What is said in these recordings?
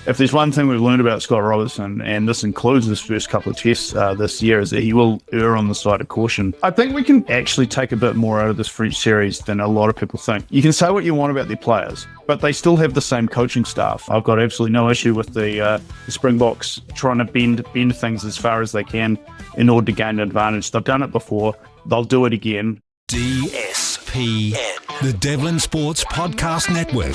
if there's one thing we've learned about Scott Robertson, and this includes his first couple of tests this year, is that he will err on the side of caution. I think we can actually take a bit more out of this French series than a lot of people think. You can say what you want about their players, but they still have the same coaching staff. I've got absolutely no issue with the Springboks trying to bend things as far as they can in order to gain an advantage. They've done it before. They'll do it again. DSPN, the Devlin Sports Podcast Network.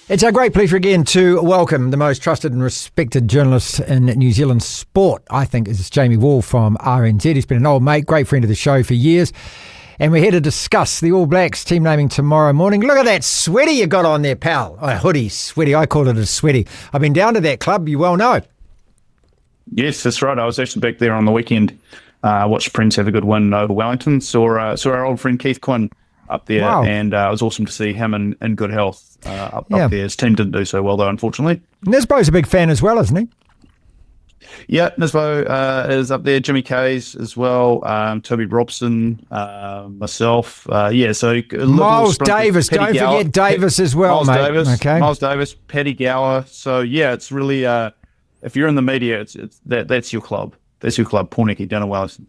It's our great pleasure again to welcome the most trusted and respected journalist in New Zealand sport, I think, is Jamie Wall from RNZ. He's been an old mate, great friend of the show for years. And we're here to discuss the All Blacks team naming tomorrow morning. Look at that sweaty you got on there, pal. Oh, hoodie, sweaty. I call it a sweaty. I've been down to that club, you well know. Yes, that's right. I was actually back there on the weekend. Watched Prince have a good win over Wellington. Saw our old friend Keith Quinn up there. Wow. And it was awesome to see him in good health up there. His team didn't do so well, though, unfortunately. Nisbo's a big fan as well, isn't he? Yeah, Nisbo is up there. Jimmy Kays as well. Toby Robson, myself. So Miles Davis. Don't forget Davis as well, Miles mate. Davis, okay. Miles Davis, Paddy Gower. So yeah, it's really if you're in the media, that's your club. That's your club. Poneke down in Wellington.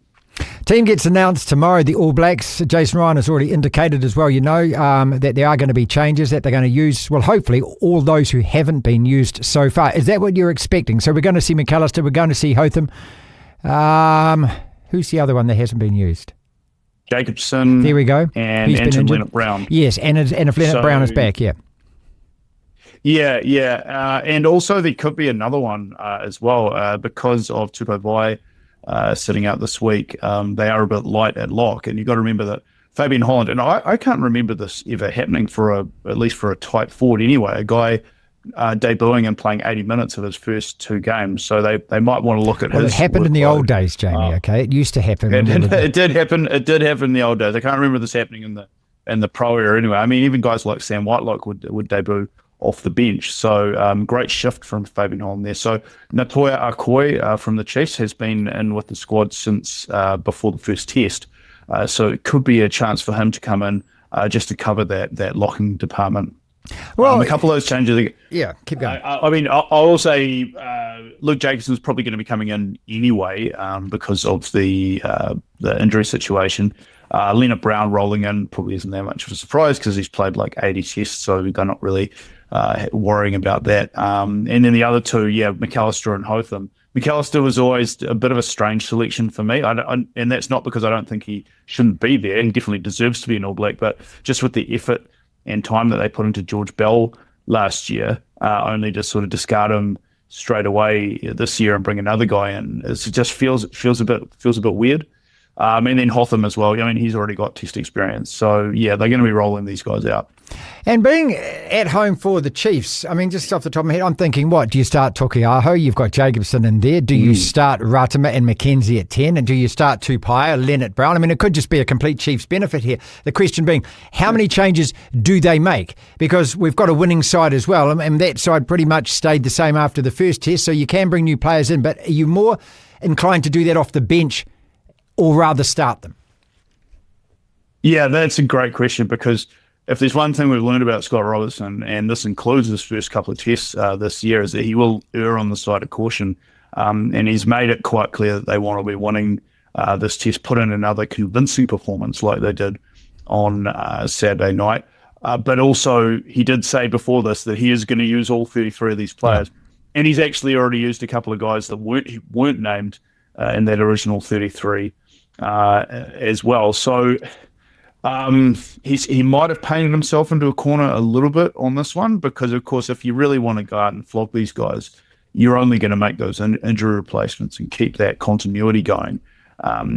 Team gets announced tomorrow, the All Blacks. Jason Ryan has already indicated as well, that there are going to be changes, that they're going to use, well, hopefully, all those who haven't been used so far. Is that what you're expecting? So we're going to see McAllister, we're going to see Hotham. Who's the other one that hasn't been used? Jacobson. There we go. And Anton Lienert-Brown. Yes, and if Lienert-Brown is back, yeah. Yeah. And also there could be another one as well because of Tupou Vai sitting out this week. They are a bit light at lock, and you've got to remember that Fabian Holland, and I can't remember this ever happening at least for a type forward anyway, a guy debuting and playing 80 minutes of his first two games, so they might want to look at his. It happened in the old days, Jamie, okay? It used to happen. It did happen in the old days. I can't remember this happening in the pro era anyway. I mean, even guys like Sam Whitelock would debut off the bench. So great shift from Fabian Holland there. So Natoya Akoi from the Chiefs has been in with the squad since before the first test. So it could be a chance for him to come in just to cover that locking department. Well, a couple of those changes. Yeah, keep going. I will say Luke Jacobson is probably going to be coming in anyway because of the injury situation. Lienert-Brown rolling in probably isn't that much of a surprise because he's played like 80 tests, so they're not really worrying about that. And then the other two, McAllister and Hotham. McAllister was always a bit of a strange selection for me, and that's not because I don't think he shouldn't be there. He definitely deserves to be an All Black, but just with the effort and time that they put into George Bell last year, only to sort of discard him straight away this year and bring another guy in, it just feels a bit weird. And then Hotham as well. I mean, he's already got test experience. So, yeah, they're going to be rolling these guys out. And being at home for the Chiefs, I mean, just off the top of my head, I'm thinking, what, do you start Tokiaho? You've got Jacobson in there. Do you start Ratama and McKenzie at 10? And do you start Tupai or Lienert-Brown? I mean, it could just be a complete Chiefs benefit here. The question being, how many changes do they make? Because we've got a winning side as well, and that side pretty much stayed the same after the first test, so you can bring new players in. But are you more inclined to do that off the bench or rather start them? Yeah, that's a great question, because if there's one thing we've learned about Scott Robertson, and this includes his first couple of tests this year, is that he will err on the side of caution. And he's made it quite clear that they want to be winning this test, put in another convincing performance like they did on Saturday night. But also, he did say before this that he is going to use all 33 of these players. Yeah. And he's actually already used a couple of guys that weren't named in that original 33 as well. So he might have painted himself into a corner a little bit on this one, because of course, if you really want to go out and flog these guys, you're only going to make those injury replacements and keep that continuity going.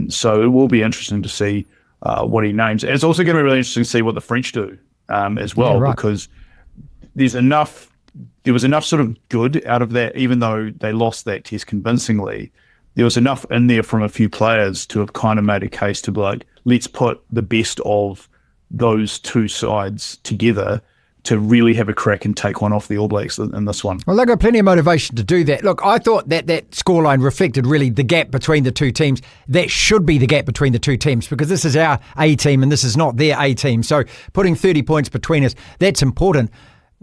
So it will be interesting to see what he names. It's also going to be really interesting to see what the French do as well, because there was enough sort of good out of that, even though they lost that test convincingly. There was enough in there from a few players to have kind of made a case to be like, let's put the best of those two sides together to really have a crack and take one off the All Blacks in this one. Well, they've got plenty of motivation to do that. Look, I thought that scoreline reflected really the gap between the two teams. That should be the gap between the two teams, because this is our A team and this is not their A team. So putting 30 points between us, that's important.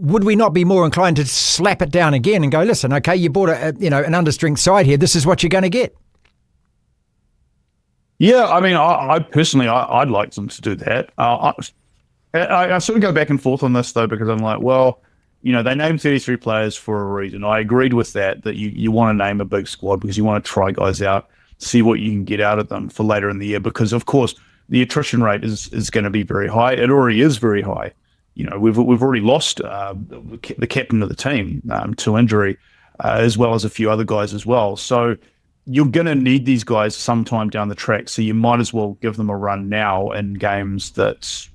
would we not be more inclined to slap it down again and go, listen, okay, you bought an understrength side here. This is what you're going to get. Yeah, I mean, I personally, I'd like them to do that. I sort of go back and forth on this, though, because I'm like, well, they named 33 players for a reason. I agreed with that you want to name a big squad because you want to try guys out, see what you can get out of them for later in the year, because, of course, the attrition rate is going to be very high. It already is very high. We've already lost the captain of the team to injury, as well as a few other guys as well. So you're going to need these guys sometime down the track. So you might as well give them a run now in games that,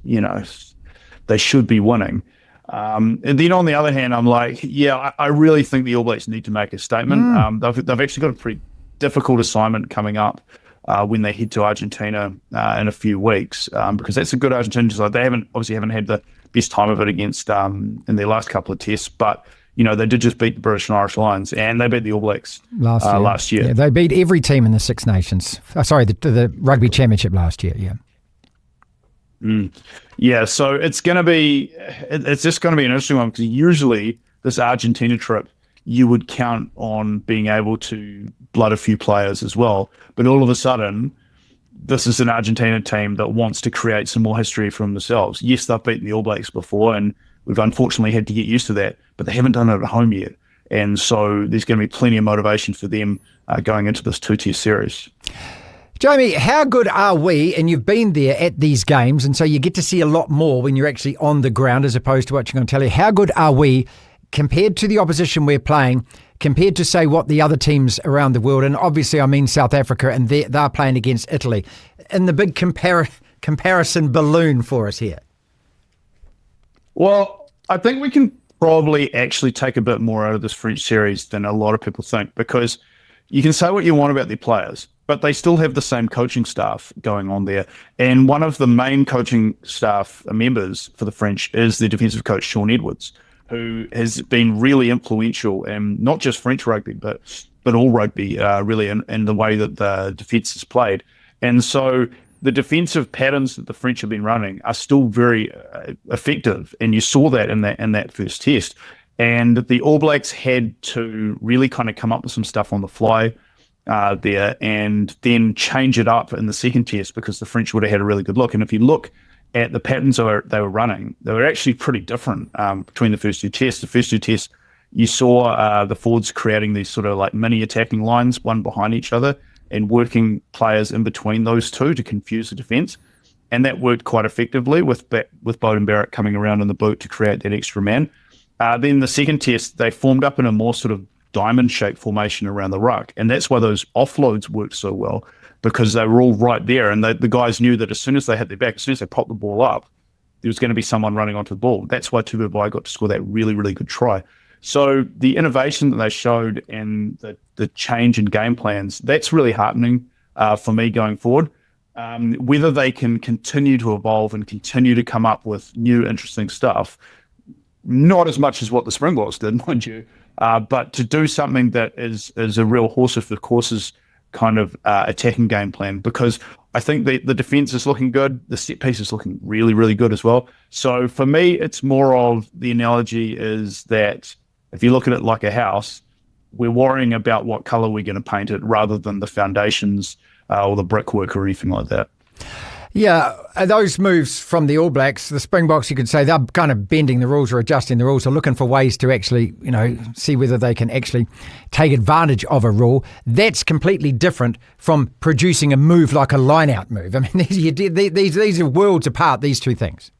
they should be winning. And then on the other hand, I'm like, yeah, I really think the All Blacks need to make a statement. They've actually got a pretty difficult assignment coming up when they head to Argentina in a few weeks, because that's a good Argentina side. They haven't had the best time of it against in their last couple of tests, but they did just beat the British and Irish Lions, and they beat the All Blacks last year. Yeah, they beat every team in the Six Nations. The Rugby Championship last year. Yeah. Yeah, so it's just going to be an interesting one, because usually this Argentina trip you would count on being able to blood a few players as well, but all of a sudden this is an Argentina team that wants to create some more history from themselves. Yes, they've beaten the All Blacks before, and we've unfortunately had to get used to that, but they haven't done it at home yet, and so there's going to be plenty of motivation for them going into this two-tier series. Jamie, how good are we, and you've been there at these games, and so you get to see a lot more when you're actually on the ground as opposed to watching on telly. How good are we compared to the opposition we're playing, compared to, say, what the other teams around the world, and obviously I mean South Africa, and they're playing against Italy, in the big comparison balloon for us here? Well, I think we can probably actually take a bit more out of this French series than a lot of people think, because you can say what you want about their players, but they still have the same coaching staff going on there. And one of the main coaching staff members for the French is the defensive coach, Sean Edwards, who has been really influential in not just French rugby, but all rugby, really, in the way that the defence is played. And so the defensive patterns that the French have been running are still very effective. And you saw that in that first test. And the All Blacks had to really kind of come up with some stuff on the fly there, and then change it up in the second test, because the French would have had a really good look. And if you look at the patterns they were running, they were actually pretty different between the first two tests. The first two tests, you saw the forwards creating these sort of like mini attacking lines, one behind each other, and working players in between those two to confuse the defence. And that worked quite effectively with Beauden Barrett coming around in the boot to create that extra man. Then the second test, they formed up in a more sort of diamond-shaped formation around the ruck, and that's why those offloads worked so well, because they were all right there, and the guys knew that as soon as they had their back, as soon as they popped the ball up, there was going to be someone running onto the ball. That's why Tububai got to score that really, really good try. So the innovation that they showed and the change in game plans, that's really heartening for me going forward. Whether they can continue to evolve and continue to come up with new, interesting stuff, not as much as what the Springboks did, mind you, but to do something that is a real horse of the courses kind of attacking game plan, because I think the defense is looking good. The set piece is looking really, really good as well. So for me, it's more of the analogy is that if you look at it like a house, we're worrying about what color we're going to paint it rather than the foundations or the brickwork or anything like that. Yeah, those moves from the All Blacks, the Springboks, you could say they're kind of bending the rules or adjusting the rules or looking for ways to actually, see whether they can actually take advantage of a rule. That's completely different from producing a move like a line-out move. I mean, these are worlds apart, these two things.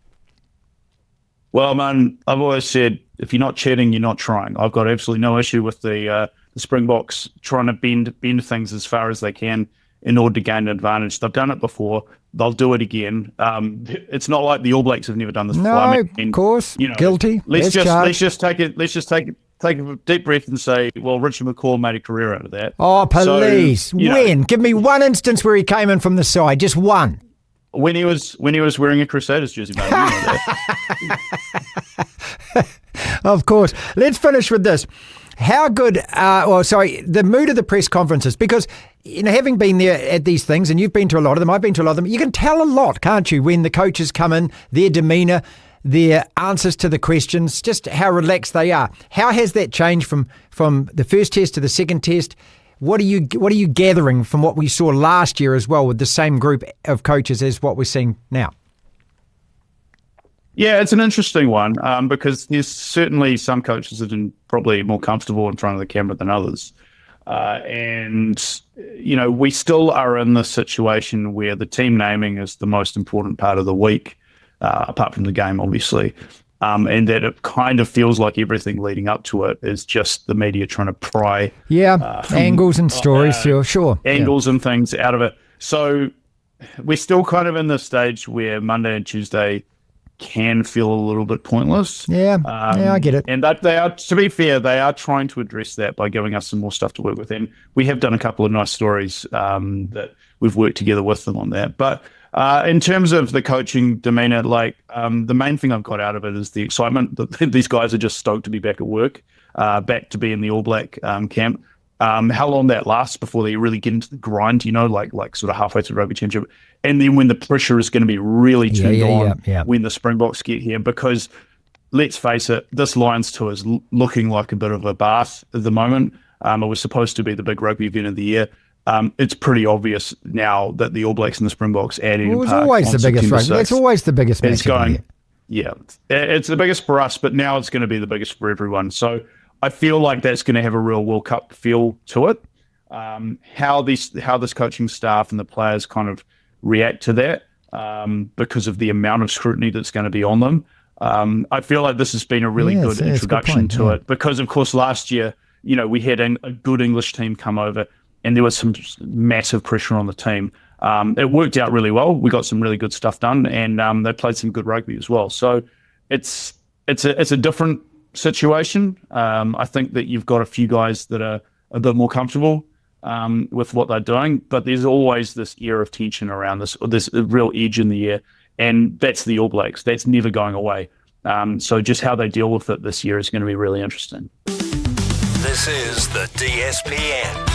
Well, man, I've always said, if you're not cheating, you're not trying. I've got absolutely no issue with the Springboks trying to bend things as far as they can in order to gain an advantage. They've done it before. They'll do it again. It's not like the All Blacks have never done this before. No, of course, guilty. Let's just take a deep breath and say, well, Richard McCaw made a career out of that. Oh, please, so, when? Give me one instance where he came in from the side, just one. When he was wearing a Crusaders jersey, mate. You know that. Of course. Let's finish with this. How good, the mood of the press conferences, because, having been there at these things, and you've been to a lot of them, I've been to a lot of them, you can tell a lot, can't you, when the coaches come in, their demeanour, their answers to the questions, just how relaxed they are. How has that changed from the first test to the second test? What are you gathering from what we saw last year as well with the same group of coaches as what we're seeing now? Yeah, it's an interesting one because there's certainly some coaches that are probably more comfortable in front of the camera than others. And, you know, we still are in this situation where the team naming is the most important part of the week, apart from the game, obviously. And that it kind of feels like everything leading up to it is just the media trying to pry angles and stories, sure. Angles and things out of it. So we're still kind of in this stage where Monday and Tuesday can feel a little bit pointless. Yeah, I get it. And that they are, to be fair, they are trying to address that by giving us some more stuff to work with. And we have done a couple of nice stories that we've worked together with them on that. But in terms of the coaching demeanor, like the main thing I've got out of it is the excitement that these guys are just stoked to be back at work, back to be in the All Black camp. How long that lasts before they really get into the grind, you know, like sort of halfway through the Rugby Championship. And then when the pressure is going to be really turned on when the Springboks get here, because let's face it, this Lions tour is looking like a bit of a bath at the moment. It was supposed to be the big rugby event of the year. It's pretty obvious now that the All Blacks and the Springboks at Eden Park. It's always the biggest rugby. It's always the biggest match. It's going, it's the biggest for us, but now it's going to be the biggest for everyone. So I feel like that's going to have a real World Cup feel to it. How this coaching staff and the players kind of react to that because of the amount of scrutiny that's going to be on them. I feel like this has been a really good introduction to it because, of course, last year, you know, we had a good English team come over and there was some massive pressure on the team. It worked out really well. We got some really good stuff done and they played some good rugby as well. So it's a different situation. I think that you've got a few guys that are a bit more comfortable with what they're doing, but there's always this air of tension around this real edge in the air, and that's the All Blacks. That's never going away. So just how they deal with it this year is going to be really interesting. This is the DSPN.